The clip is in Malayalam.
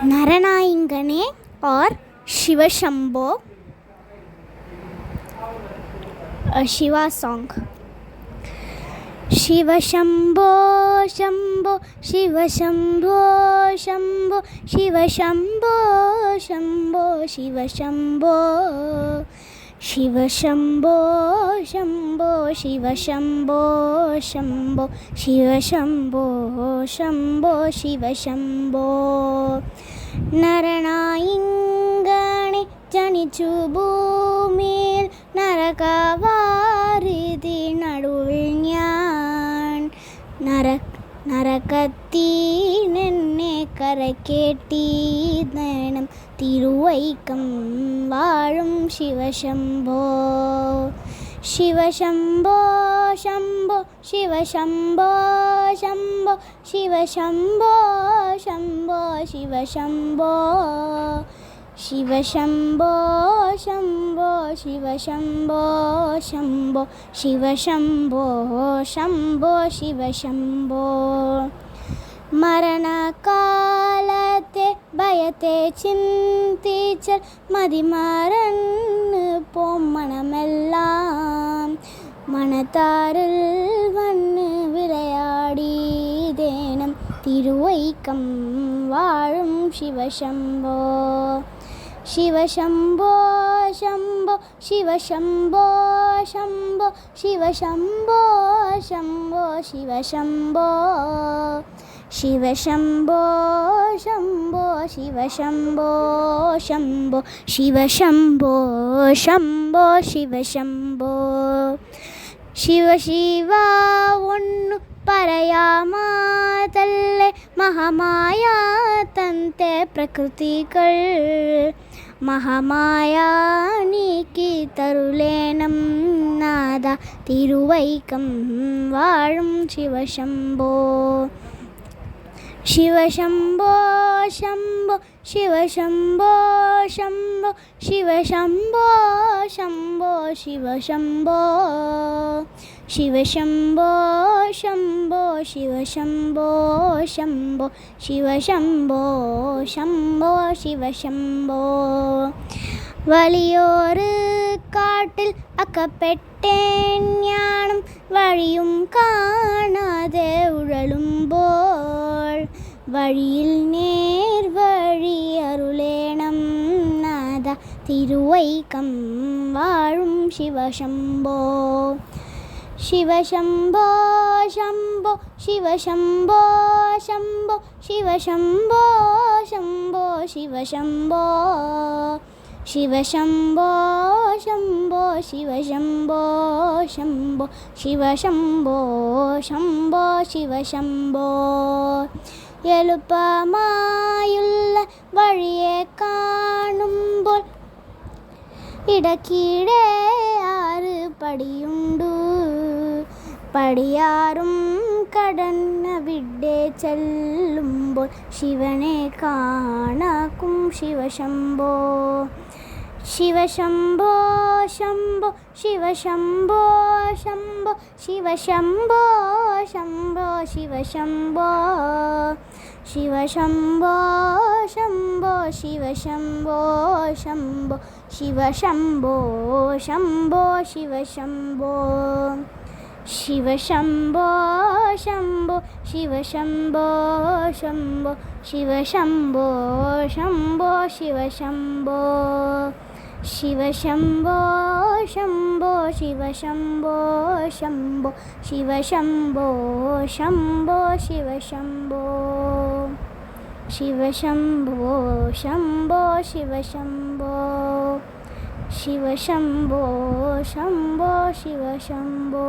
Naranayingane or Shiva Shambho, a Shiva song. Shiva Shambho Shambho Shiva Shambho Shambho Shiva Shambho Shambho Shiva Shambho Shiva Shambho Shambho Shiva Shambho Shambho Shiva Shambho Shambho Shiva Shambho Naranayingane ജനിച്ചു ഭൂമിയിൽ നരകവാരിധി നടുവിൽ ഞാൻ നരകത്തീനെന്നെ കരക്കേട്ടീതനം തിരുവൈക്കം വാഴും ശിവശംഭോ ശിവശംഭോ ശംഭോ ശിവശംഭോ ശംഭോ ശിവശംഭോ ശംഭോ ശിവശംഭോ ശിവശംഭോ ശംഭോ ശിവശംഭോ ശംഭോ ശിവശംഭോ ശംഭോ ശിവശംഭോ മരണകാലത്തെ ഭയത്തെ ചിന്തിച്ചാൽ മതിമറന്ന് പോമണമെല്ലാം മണത്താറിൽ വന്ന് വിളയാടിതേനം തിരുവൈക്കം വാഴും ശിവശംഭോ ശിവശംഭോ ശംഭോ ശിവശംഭോ ശംഭോ ശിവശംഭോ ശംഭോ ശിവശംഭോ ശിവശംഭോ ശംഭോ ശിവശംഭോ ശംഭോ ശിവശംഭോ ശംഭോ ശിവശംഭോ ശിവ ശിവ ഒന്നു പറയാമാതല്ലേ മഹാമായ തന്റെ പ്രകൃതികൾ മഹാമായ നീക്കി തരുലേനം നാദ തിരുവൈക്കം വാഴും ശിവശംഭോ ശിവശംഭോ ശംഭോ ശിവശംഭോ ശംഭോ ശിവശംഭോ ശംഭോ ശിവശംഭോ ശിവശംഭോ ശംഭോ ശിവശംഭോ ശംഭോ ശിവശംഭോ ശംഭോ ശിവശംഭോ വലിയൊരു കാട്ടിൽ അകപ്പെട്ടേൻ ഞാനും വഴിയും കാണാതെ ഉഴലുമ്പോൾ വഴിയിൽ നേർവഴി അരുളേണം നാദ തിരുവൈക്കം വാഴും ശിവശംഭോ ശിവശംഭോ ശംഭോ ശിവശംഭോ ശംഭോ ശിവശംഭോ ശംഭോ ശിവശംഭോ ശിവശംഭോ ശംഭോ ശിവശംഭോ ശംഭോ ശിവശംഭോ ശംഭോ ശിവശംഭോ എളുപ്പമായുള്ള വഴിയെ കാണുമ്പോൾ ഇടയ്ക്കിടെ 6 പടിയുണ്ടു പടിയാറും കടന്നവിടെ ചെല്ലുമ്പോൾ ശിവനെ കാണാക്കും ശിവശംഭോ ശിവശംഭോ ശംഭോ ശിവശംഭോ ശംഭോ ശിവശംഭോ ശംഭോ ശിവശംഭോ ശിവശംഭോ ശംഭോ ശിവശംഭോ ശംഭോ ശിവശംഭോ ശംഭോ ശിവശംഭോ ശിവശംഭോ ശംഭോ ശിവശംഭോ ശംഭോ ശിവശംഭോ ശംഭോ ശിവശംഭോ ശിവശംഭോ ശംഭോ ശിവശംഭോ ശംഭോ ശിവശംഭോ ശംഭോ ശിവശംഭോ ശിവശംഭോ ശംഭോ ശിവശംഭോ ശിവശംഭോ ശംഭോ ശിവശംഭോ